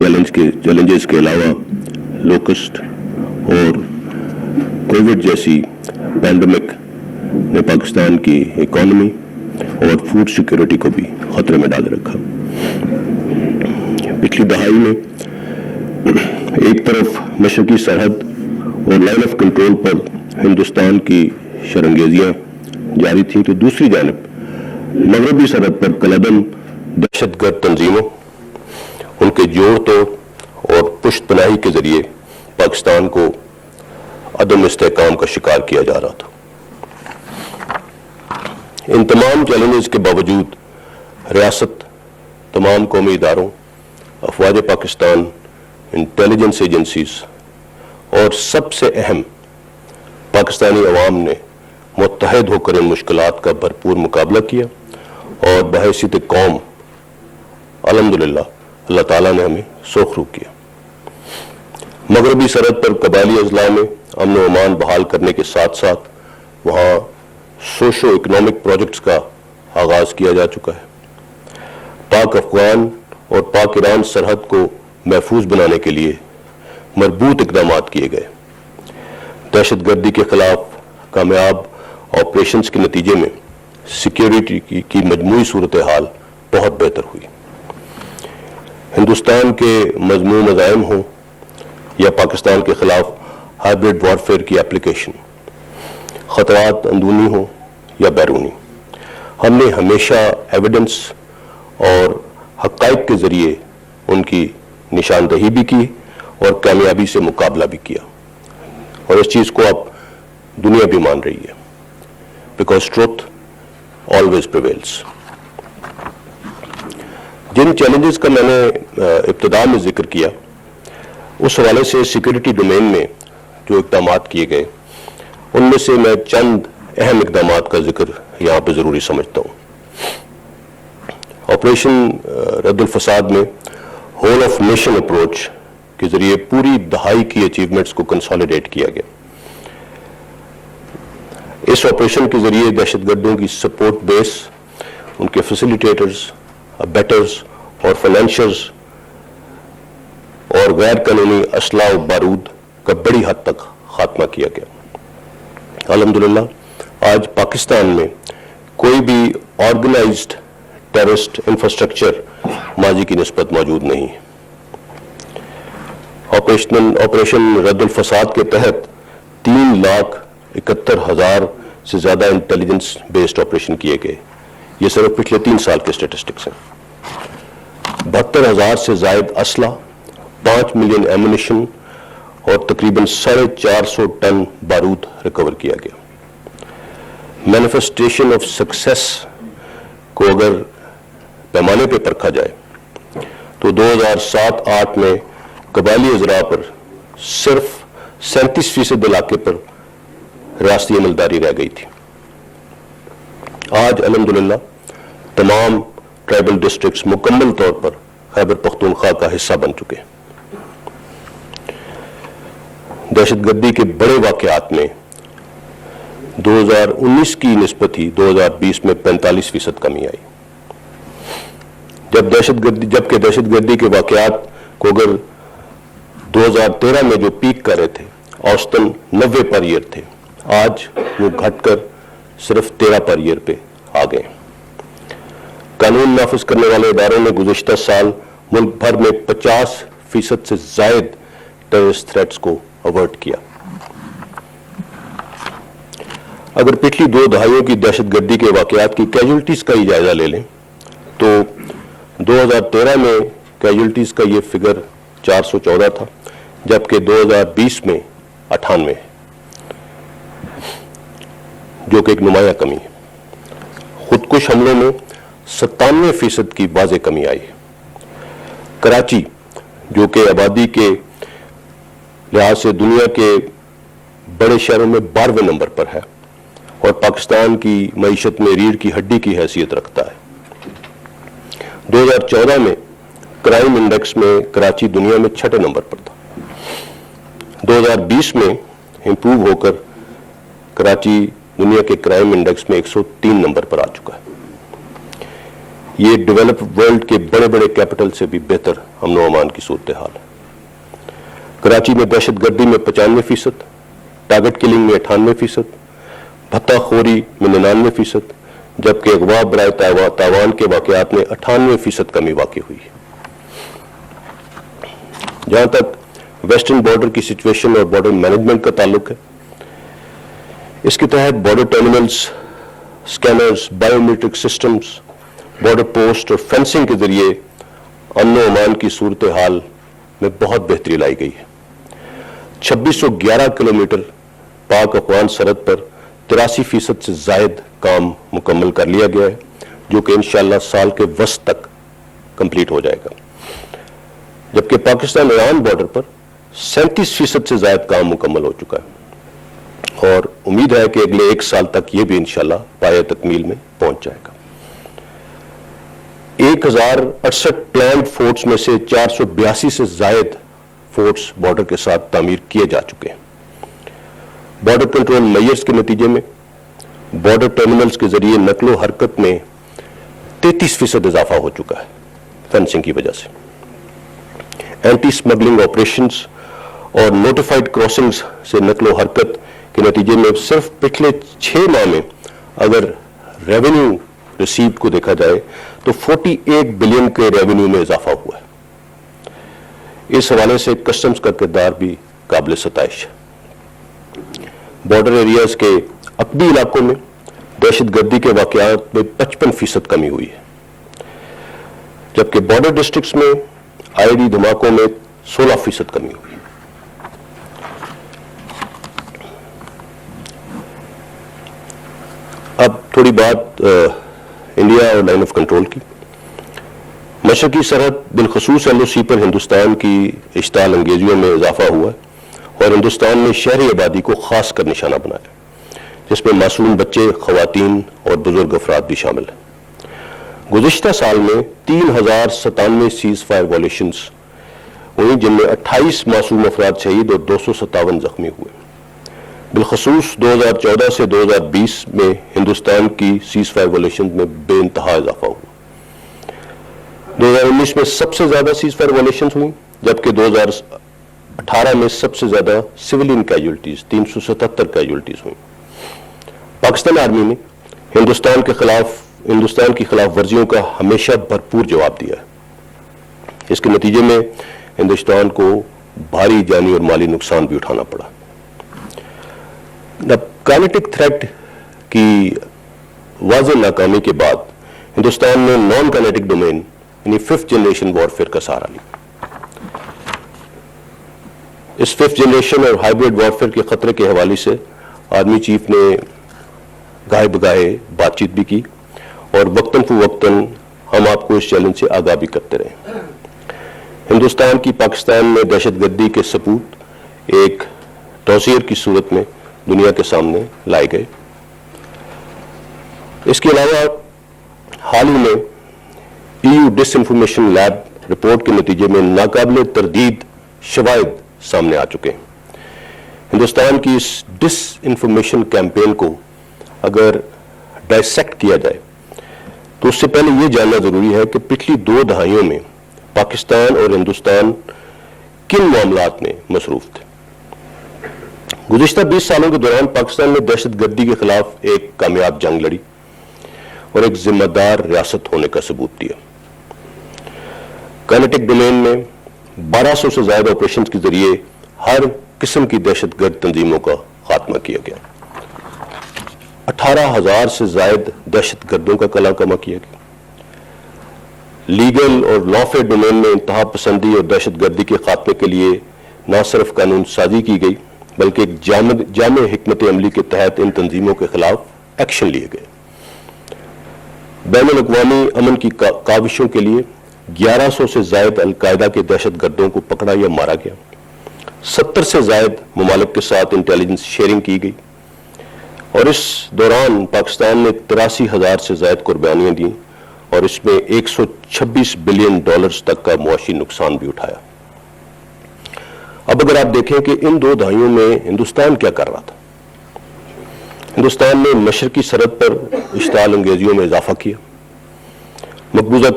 Challenges کے علاوہ locust اور کووڈ جیسی پینڈیمک نے پاکستان کی اکانومی اور فوڈ سیکیورٹی کو بھی خطرے میں ڈال رکھا۔ پچھلی دہائی میں ایک طرف مشرقی سرحد اور لائن آف کنٹرول پر ہندوستان کی شرنگیزیاں جاری تھیں تو دوسری جانب مغربی سرحد پر کالعدم دہشت گرد تنظیموں، ان کے جوڑ توڑ اور پشت پناہی کے ذریعے پاکستان کو عدم استحکام کا شکار کیا جا رہا تھا۔ ان تمام چیلنجز کے باوجود ریاست، تمام قومی اداروں، افواج پاکستان، انٹیلیجنس ایجنسیز اور سب سے اہم پاکستانی عوام نے متحد ہو کر ان مشکلات کا بھرپور مقابلہ کیا اور بحیثیت قوم الحمدللہ اللہ تعالیٰ نے ہمیں سرخرو کیا۔ مغربی سرحد پر قبائلی اضلاع میں امن و امان بحال کرنے کے ساتھ ساتھ وہاں سوشو اکنامک پروجیکٹس کا آغاز کیا جا چکا ہے۔ پاک افغان اور پاک ایران سرحد کو محفوظ بنانے کے لیے مربوط اقدامات کیے گئے۔ دہشت گردی کے خلاف کامیاب آپریشنز کے نتیجے میں سیکیورٹی کی مجموعی صورتحال بہت بہتر ہوئی۔ ہندوستان کے مذموم عزائم ہوں یا پاکستان کے خلاف ہائبرڈ وارفیئر کی اپلیکیشن، خطرات اندرونی ہوں یا بیرونی، ہم نے ہمیشہ ایویڈنس اور حقائق کے ذریعے ان کی نشاندہی بھی کی اور کامیابی سے مقابلہ بھی کیا، اور اس چیز کو اب دنیا بھی مان رہی ہے، بیکاز ٹروتھ آلویز پریویلز۔ جن چیلنجز کا میں نے ابتدا میں ذکر کیا، اس حوالے سے سیکیورٹی ڈومین میں جو اقدامات کیے گئے ان میں سے میں چند اہم اقدامات کا ذکر یہاں پہ ضروری سمجھتا ہوں۔ آپریشن رد الفساد میں ہول آف نیشن اپروچ کے ذریعے پوری دہائی کی اچیومنٹس کو کنسالیڈیٹ کیا گیا۔ اس آپریشن کے ذریعے دہشت گردوں کی سپورٹ بیس، ان کے فیسیلیٹیٹرز، بیٹرز اور فائنینشرز اور غیر قانونی اسلحہ و بارود کا بڑی حد تک خاتمہ کیا گیا۔ الحمدللہ آج پاکستان میں کوئی بھی آرگنائزڈ ٹیررسٹ انفراسٹرکچر ماضی کی نسبت موجود نہیں ہے۔ آپریشن رد الفساد کے تحت 3,71,000 سے زیادہ انٹیلیجنس بیسڈ آپریشن کیے گئے۔ یہ صرف پچھلے 3 سال کے اسٹیٹسٹکس ہیں۔ 72,000 سے زائد اسلحہ، 5 ملین ایمونیشن اور تقریباً 450 ٹن بارود ریکور کیا گیا۔ مینیفیسٹیشن آف سکسیس کو اگر پیمانے پہ پرکھا جائے تو 2007-8 میں قبائلی اضلاع پر صرف 37% علاقے پر ریاستی عملداری رہ گئی تھی۔ آج الحمدللہ تمام ٹرائبل ڈسٹرکٹس مکمل طور پر خیبر پختونخوا کا حصہ بن چکے ہیں۔ دہشت گردی کے بڑے واقعات میں 2019 کی نسبت ہی 2020 میں 45% کمی آئی، جبکہ دہشت گردی کے واقعات کو اگر 2013 میں جو پیک کر رہے تھے اوسطاً 90 پر ایئر تھے، آج وہ گھٹ کر صرف 13 پر ایئر پہ آ گئے۔ قانون نافذ کرنے والے اداروں نے گزشتہ سال ملک بھر میں 50% سے زائد ٹیررسٹ تھریٹس کو اوارٹ کیا۔ اگر پچھلی 2 دہائیوں کی دہشت گردی کے واقعات کی کیجولٹیز کا ہی جائزہ لے لیں تو 2013 میں کیجولٹیز کا یہ فگر 414 تھا، جبکہ 2020 میں 98 ہے، جو کہ ایک نمایاں کمی ہے۔ خودکش حملوں میں 97% کی واضح کمی آئی ہے۔ کراچی جو کہ آبادی کے لحاظ سے دنیا کے بڑے شہروں میں 12ویں نمبر پر ہے اور پاکستان کی معیشت میں ریڑھ کی ہڈی کی حیثیت رکھتا ہے، 2014 میں کرائم انڈیکس میں کراچی دنیا میں 6 نمبر پر تھا۔ 2020 میں امپروو ہو کر کراچی دنیا کے کرائم انڈیکس میں 103 نمبر پر آ چکا ہے۔ یہ ڈیولپ ورلڈ کے بڑے بڑے کیپٹل سے بھی بہتر امن و امان کی صورتحال ہے۔ کراچی میں دہشت گردی میں 95%، ٹارگٹ کلنگ میں 98%، بھتہ خوری میں 99%، جبکہ اغوا برائے تاوان کے واقعات میں 98% کمی واقع ہوئی ہے۔ جہاں تک ویسٹرن بارڈر کی سچویشن اور بارڈر مینجمنٹ کا تعلق ہے، اس کے تحت border terminals, scanners, biometric systems, border post اور فینسنگ کے ذریعے امن و امان کی صورتحال میں بہت بہتری لائی گئی ہے۔ 2611 کلومیٹر پاک افغان سرحد پر 83% سے زائد کام مکمل کر لیا گیا ہے، جو کہ انشاءاللہ سال کے وسط تک کمپلیٹ ہو جائے گا، جبکہ پاکستان ایران بارڈر پر 37% سے زائد کام مکمل ہو چکا ہے، اور امید ہے کہ اگلے 1 سال تک یہ بھی انشاءاللہ پایہ تکمیل میں پہنچ جائے گا۔ 1068 پلانڈ فورٹس میں سے 482 سے زائد فورٹس بارڈر کے ساتھ تعمیر کیے جا چکے ہیں۔ بارڈر کنٹرول میئرز کے نتیجے میں بارڈر ٹرمینلز کے ذریعے نقل و حرکت میں 33% اضافہ ہو چکا ہے فینسنگ کی وجہ سے۔ اینٹی سمگلنگ آپریشنز اور نوٹیفائڈ کراسنگز سے نقل و حرکت کے نتیجے میں صرف پچھلے 6 ماہ میں اگر ریونیو ریسیو کو دیکھا جائے تو 48 بلین کے ریونیو میں اضافہ ہوا ہے۔ اس حوالے سے کسٹمز کا کردار بھی قابل ستائش ہے۔ بارڈر ایریاز کے عقبی علاقوں میں دہشت گردی کے واقعات میں 55% کمی ہوئی ہے، جبکہ بارڈر ڈسٹرکٹس میں آئی ڈی دھماکوں میں 16% کمی ہوئی ہے۔ اب تھوڑی بات انڈیا اور لائن آف کنٹرول کی۔ مشرقی سرحد بالخصوص ایل او سی پر ہندوستان کی اشتعال انگیزیوں میں اضافہ ہوا ہے، اور ہندوستان نے شہری آبادی کو خاص کر نشانہ بنایا، جس میں معصوم بچے، خواتین اور بزرگ افراد بھی شامل ہیں۔ گزشتہ سال میں 3097 سیز فائر وائلیشنز ہوئی، جن میں 28 معصوم افراد شہید اور 257 زخمی ہوئے۔ بالخصوص 2014 سے 2020 میں ہندوستان کی سیز فائر وائلیشنز میں بے انتہا اضافہ ہوا۔ 2019 میں سب سے زیادہ سیز فائر وائلیشنز ہوئیں، جبکہ 2018 میں سب سے زیادہ سویلین کیجولٹیز 377 کیجولٹیز ہوئیں۔ پاکستان آرمی نے ہندوستان کی خلاف ورزیوں کا ہمیشہ بھرپور جواب دیا ہے۔ اس کے نتیجے میں ہندوستان کو بھاری جانی اور مالی نقصان بھی اٹھانا پڑا۔ کائنیٹک تھریٹ کی واضح ناکامی کے بعد ہندوستان نے نان کائنیٹک ڈومین یعنی 5th جنریشن وارفیئر کا سہارا لیا۔ اس 5th جنریشن اور ہائیبرڈ وارفیئر کے خطرے کے حوالے سے آرمی چیف نے گاہے بگاہے بات چیت بھی کی، اور وقتاً فوقتاً ہم آپ کو اس چیلنج سے آگاہ بھی کرتے رہے۔ ہندوستان کی پاکستان میں دہشت گردی کے ثبوت ایک ڈوسیئر کی صورت میں دنیا کے سامنے لائے گئے۔ اس کے علاوہ حال ہی میں EU ڈس انفارمیشن لیب رپورٹ کے نتیجے میں ناقابل تردید شواہد سامنے آ چکے ہیں۔ ہندوستان کی اس ڈس انفارمیشن کیمپین کو اگر ڈائسیکٹ کیا جائے تو اس سے پہلے یہ جاننا ضروری ہے کہ پچھلی 2 دہائیوں میں پاکستان اور ہندوستان کن معاملات میں مصروف تھے۔ گزشتہ 20 سالوں کے دوران پاکستان نے دہشت گردی کے خلاف ایک کامیاب جنگ لڑی اور ایک ذمہ دار ریاست ہونے کا ثبوت دیا۔ کائنیٹک ڈومین میں 1200 سے زائد آپریشنز کے ذریعے ہر قسم کی دہشت گرد تنظیموں کا خاتمہ کیا گیا۔ 18,000 سے زائد دہشت گردوں کا کلا کما کیا گیا۔ لیگل اور لافیئر ڈومین میں انتہا پسندی اور دہشت گردی کے خاتمے کے لیے نہ صرف قانون سازی کی گئی بلکہ ایک جامع حکمت عملی کے تحت ان تنظیموں کے خلاف ایکشن لیے گئے۔ بین الاقوامی امن کی کاوشوں کے لیے 1100 سے زائد القاعدہ کے دہشت گردوں کو پکڑا یا مارا گیا۔ 70 سے زائد ممالک کے ساتھ انٹیلیجنس شیئرنگ کی گئی، اور اس دوران پاکستان نے 83,000 سے زائد قربانیاں دیں اور اس میں $126 بلین تک کا معاشی نقصان بھی اٹھایا۔ اب اگر آپ دیکھیں کہ ان 2 دہائیوں میں ہندوستان کیا کر رہا تھا، ہندوستان نے مشرقی سرحد پر اشتعال انگیزیوں میں اضافہ کیا، مقبوضہ